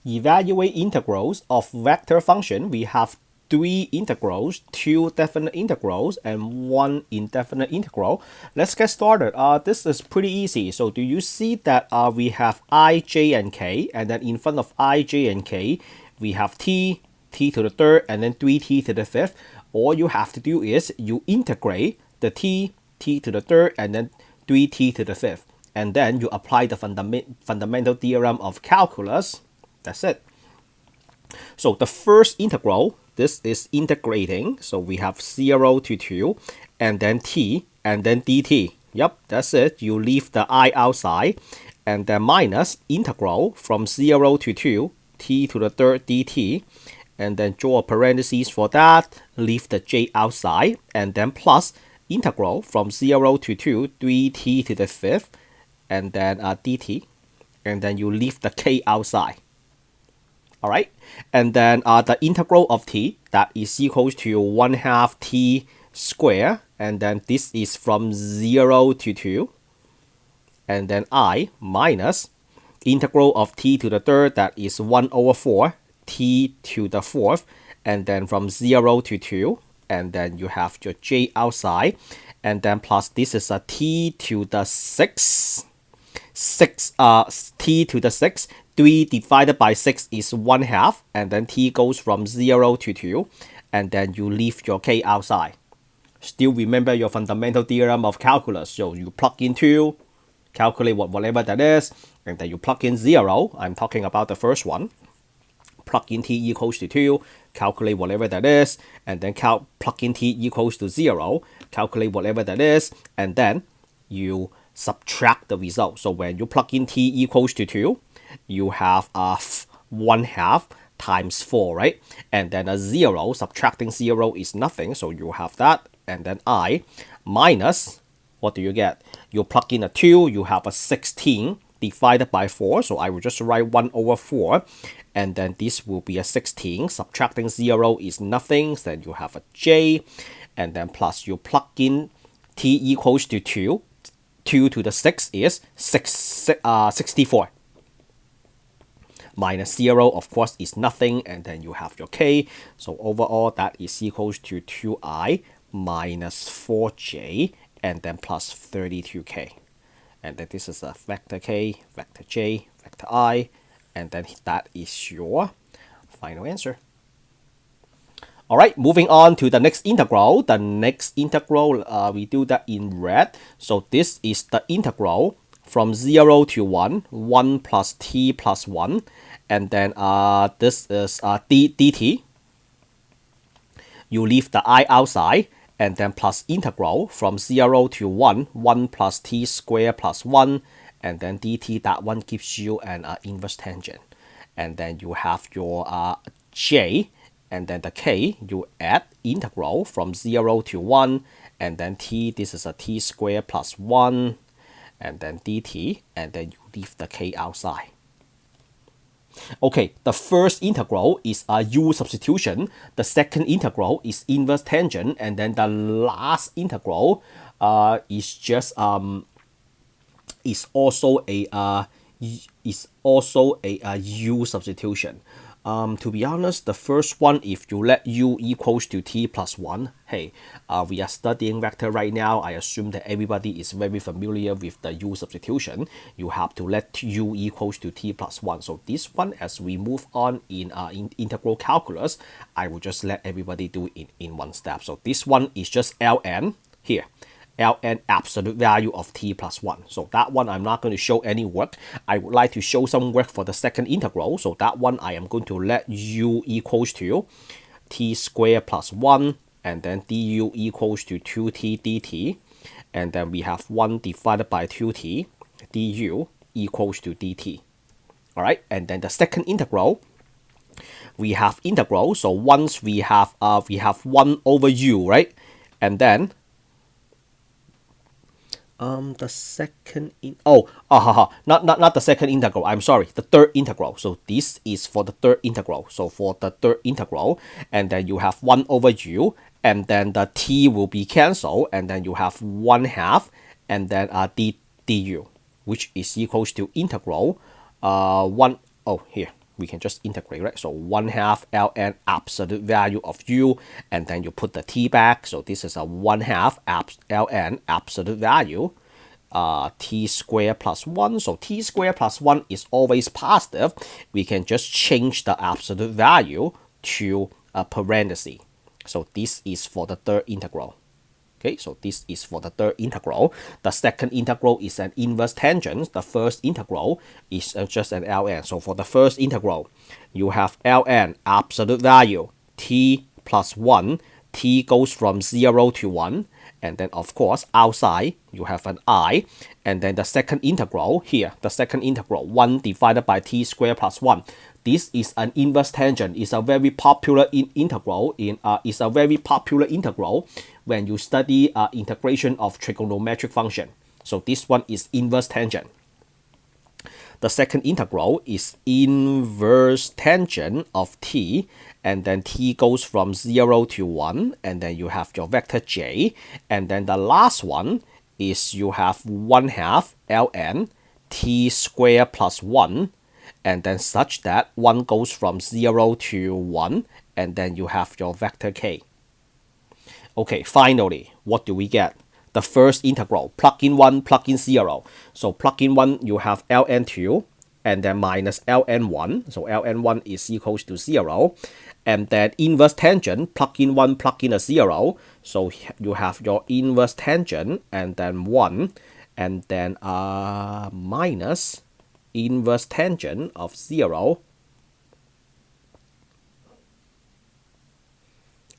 Evaluate integrals of vector function. We have 3 integrals, 2 definite integrals, and 1 indefinite integral. Let's get started. This is pretty easy. So do you see that we have I, j, and k, and then in front of I, j, and k, we have t to the third, and then 3t to the fifth. All you have to do is you integrate the t to the third, and then 3t to the fifth. And then you apply the fundamental theorem of calculus. That's it. So the first integral, this is integrating. So we have 0 to 2, and then t, and then dt. Yep, that's it. You leave the I outside, and then minus integral from 0 to 2, t to the third dt, and then draw a parentheses for that, leave the j outside, and then plus integral from 0 to 2, 3t to the fifth, and then dt, and then you leave the k outside. All right, and then the integral of t, that is equals to 1/2 t squared, and then this is from 0 to 2, and then I minus integral of t to the third, that is 1/4 t to the fourth, and then from 0 to 2, and then you have your j outside, and then plus this is a t to the 6, t to the 6, 3 divided by 6 is 1/2, and then t goes from 0 to 2, and then you leave your k outside. Still remember your fundamental theorem of calculus. So you plug in 2, calculate whatever that is, and then you plug in 0. I'm talking about the first one. Plug in t equals to 2, calculate whatever that is, and then plug in t equals to 0, calculate whatever that is, and then you subtract the result. So when you plug in t equals to 2, you have 1/2 times 4, right? And then a 0, subtracting 0 is nothing, so you have that, and then I minus, what do you get? You plug in a 2, you have a 16 divided by 4, so I will just write 1/4, and then this will be a 16, subtracting 0 is nothing, so then you have a j, and then plus you plug in t equals to 2, 2 to the 6 is 64. Minus 0, of course, is nothing, and then you have your k. So overall, that is equals to 2i minus 4j, and then plus 32k. And then this is a vector k, vector j, vector I, and then that is your final answer. All right, moving on to the next integral. The next integral, we do that in red. So this is the integral from 0 to 1, 1 plus t plus 1, and then this is dt. You leave the I outside, and then plus integral from 0 to 1, 1 plus t squared plus 1, and then dt, that one gives you an inverse tangent. And then you have your j, and then the k, you add integral from 0 to 1, and then t, this is a t squared plus 1, and then dt, and then you leave the k outside. Okay, the first integral is a u-substitution, the second integral is inverse tangent, and then the last integral is just is also a u-substitution. To be honest, the first one, if you let u equals to t plus 1, hey, we are studying vector right now. I assume that everybody is very familiar with the u substitution. You have to let u equals to t plus 1. So this one, as we move on in integral calculus, I will just let everybody do it in one step. So this one is just ln here. Ln absolute value of t plus 1. So that one I'm not going to show any work. I would like to show some work for the second integral. So that one I am going to let u equals to t squared plus 1, and then du equals to 2t dt, and then we have 1 divided by 2t, du equals to dt. All right, and then the second integral, we have integral. So once we have 1 over u, right? And then the second not the second integral, I'm sorry, the third integral. So this is for the third integral. So for the third integral, and then you have 1 over u, and then the t will be cancelled, and then you have 1/2, and then du, which is equals to integral 1, oh here, we can just integrate, right? So 1/2 ln absolute value of u, and then you put the t back. So this is a 1/2 ln absolute value t squared plus 1. So t squared plus 1 is always positive. We can just change the absolute value to a parenthesis. So this is for the third integral. Okay, so this is for the third integral. The second integral is an inverse tangent. The first integral is just an ln. So for the first integral, you have ln absolute value t plus 1. T goes from 0 to 1. And then, of course, outside, you have an I. And then the second integral here, the second integral, 1 divided by t squared plus 1. This is an inverse tangent. It's a very popular integral. It's a very popular integral when you study integration of trigonometric function. So this one is inverse tangent. The second integral is inverse tangent of t, and then t goes from 0 to 1, and then you have your vector j. And then the last one is you have 1/2 ln t squared plus 1, and then such that 1 goes from 0 to 1, and then you have your vector k. Okay, finally, what do we get? The first integral, plug in 1, plug in 0. So plug in 1, you have ln 2, and then minus ln 1. So ln 1 is equals to 0. And then inverse tangent, plug in 1, plug in a 0. So you have your inverse tangent, and then 1, and then minus inverse tangent of 0.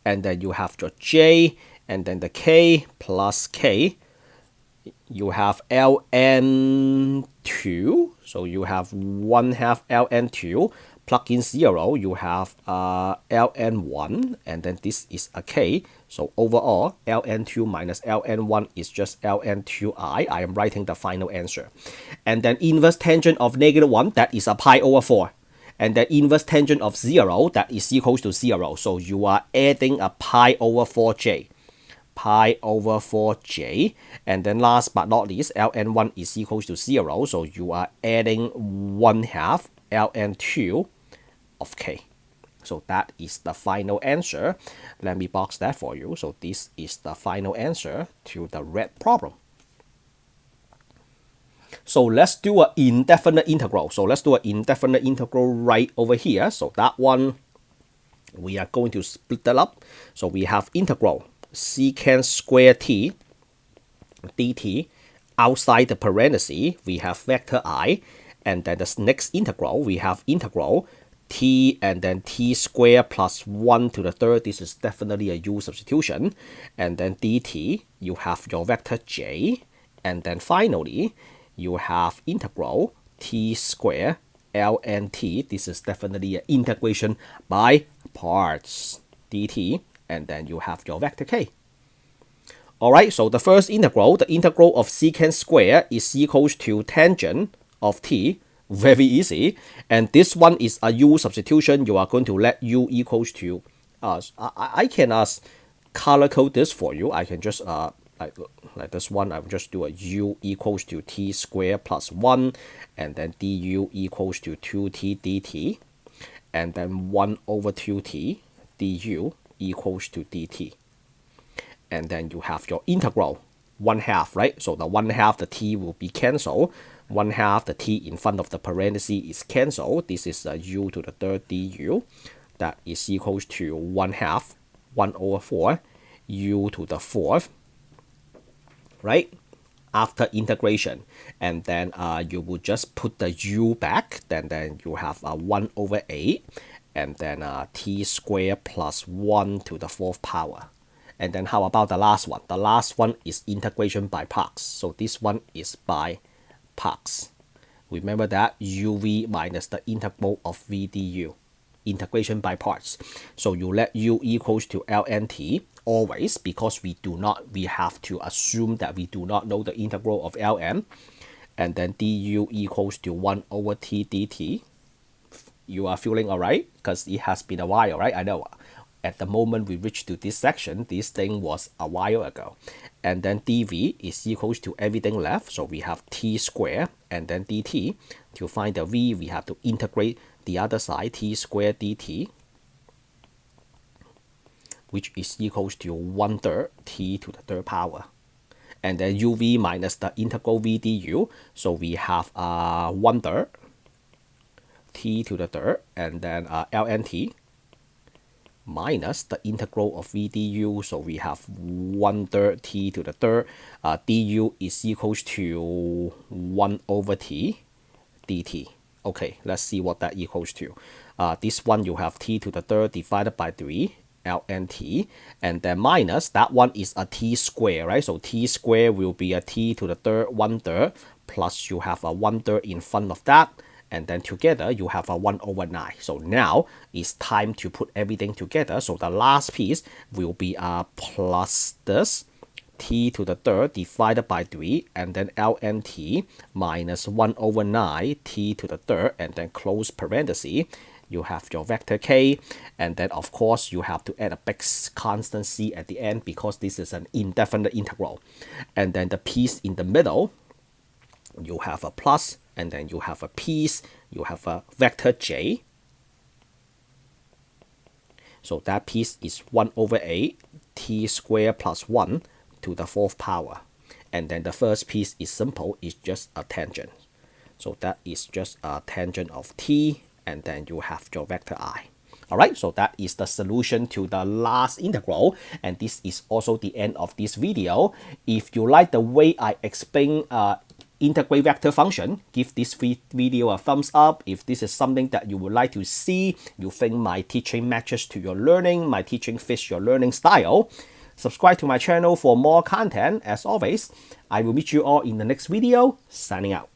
And then you have your j, and then the k plus k. You have ln 2, so you have 1/2 ln 2, plug in 0, you have ln 1, and then this is a k. So overall, ln 2 minus ln 1 is just ln 2i. I am writing the final answer. And then inverse tangent of -1, that is a pi over 4. And the inverse tangent of 0, that is equals to 0. So you are adding a pi over 4j. Pi over 4j. And then last but not least, ln1 is equals to 0. So you are adding 1/2 ln 2 of k. So that is the final answer. Let me box that for you. So this is the final answer to the red problem. So let's do an indefinite integral. So let's do an indefinite integral right over here. So that one, we are going to split that up. So we have integral secant square t dt. Outside the parenthesis, we have vector I. And then the next integral, we have integral t and then t squared plus 1 to the third. This is definitely a u substitution. And then dt, you have your vector j. And then finally, you have integral t squared ln t. This is definitely an integration by parts dt. And then you have your vector k. Alright, so the first integral, the integral of secant square is equals to tangent of t. Very easy. And this one is a u substitution. You are going to let u equals to I can color code this for you. I can just like this one, I will just do a u equals to t squared plus 1, and then du equals to 2t dt, and then 1 over 2t du equals to dt. And then you have your integral 1/2, right? So the 1/2, the t will be cancelled. 1/2, the t in front of the parenthesis is cancelled. This is a u to the third du. That is equals to 1/2, 1 over 4, u to the fourth, right? After integration. And then you would just put the u back. Then you have 1 over 8. And then t squared plus 1 to the fourth power. And then how about the last one? The last one is integration by parts. So this one is by parts. Remember that uv minus the integral of v du. Integration by parts. So you let u equals to ln t always, because we have to assume that we do not know the integral of ln. And then du equals to 1 over t dt. You are feeling alright? Because it has been a while, right? I know. at the moment we reach to this section, this thing was a while ago. And then dv is equals to everything left. So we have t squared and then dt. To find the v, we have to integrate the other side, t squared dt, which is equals to 1/3 t to the third power. And then uv minus the integral v du. So we have 1/3 t to the third, and then ln t minus the integral of v du. So we have 1/3 t to the third. Du is equals to 1/t dt. Okay, let's see what that equals to. This one you have t to the third divided by 3 ln t, and then minus that one is a t square, right? So t square will be a t to the third 1/3 plus you have a 1/3 in front of that, and then together you have a 1/9. So now it's time to put everything together. So the last piece will be plus this t to the third divided by 3, and then ln t minus 1/9 t to the third, and then close parenthesis. You have your vector k, and then of course you have to add a big constant c at the end because this is an indefinite integral. And then the piece in the middle, you have a plus, and then you have a piece, you have a vector j. So that piece is 1/8 t squared plus 1 to the fourth power. And then the first piece is simple, it's just a tangent. So that is just a tangent of t, and then you have your vector I. Alright, so that is the solution to the last integral, and this is also the end of this video. If you like the way I explain integrate vector function, give this video a thumbs up. If this is something that you would like to see, you think my teaching matches to your learning, my teaching fits your learning style, subscribe to my channel for more content. As always, I will meet you all in the next video. Signing out.